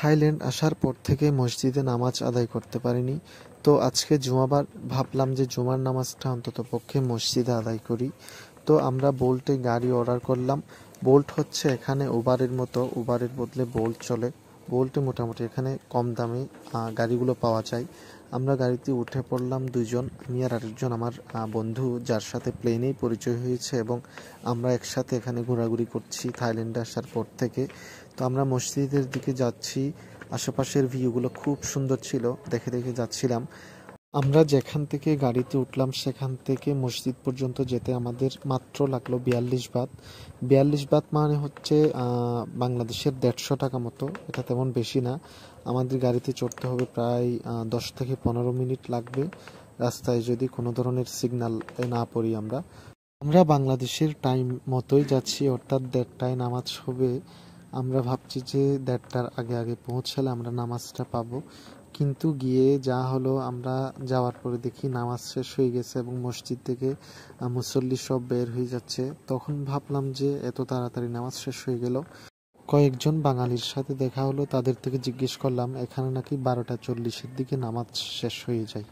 Thailand আসার পর থেকে মসজিদে নামাজ আদায় করতে পারিনি। তো আজকে জুমাবার, ভাবলাম যে জুমার নামাজটা অন্তত পক্ষে মসজিদে আদায় করি। তো আমরা বোল্টে গাড়ি অর্ডার করলাম। বোল্ট হচ্ছে এখানে উবারের মতো, উবারের বদলে বোল্ট চলে। বোল্টে মোটামুটি এখানে কম দামে গাড়িগুলো পাওয়া যায়। আমরা গাড়িতে উঠে পড়লাম দুজন, আমি আর আরেকজন আমার বন্ধু, যার সাথে প্লেনেই পরিচয় হয়েছে, এবং আমরা একসাথে এখানে ঘোরাঘুরি করছি থাইল্যান্ডে আসার পর থেকে। তো আমরা মসজিদের দিকে যাচ্ছি। আশেপাশের ভিউগুলো খুব সুন্দর ছিল, দেখে দেখে যাচ্ছিলাম। আমরা যেখান থেকে গাড়িতে উঠলাম সেখান থেকে মসজিদ পর্যন্ত যেতে আমাদের মাত্র লাগলো 42 বাত। 42 বাত মানে হচ্ছে বাংলাদেশের 150 টাকা মতো। এটা তেমন বেশি না। আমাদের গাড়িতে চড়তে হবে প্রায় 10 থেকে 15 মিনিট লাগবে, রাস্তায় যদি কোনো ধরনের সিগন্যাল না পড়ি আমরা। আমরা বাংলাদেশের টাইম মতোই যাচ্ছি, অর্থাৎ 1:30টায় নামাজ হবে। আমরা ভাবছি যে 1:30টার আগে আগে পৌঁছালে আমরা নামাজটা পাবো, কিন্তু গিয়ে যা হলো, আমরা যাওয়ার পরে দেখি নামাজ শেষ হয়ে গেছে এবং মসজিদ থেকে মুসল্লি সব বের হয়ে যাচ্ছে। তখন ভাবলাম যে এত তাড়াতাড়ি নামাজ শেষ হয়ে গেল। কয়েকজন বাঙালির সাথে দেখা হলো, তাদের থেকে জিজ্ঞেস করলাম এখানে নাকি 12টা 40-এর দিকে নামাজ শেষ হয়ে যায়।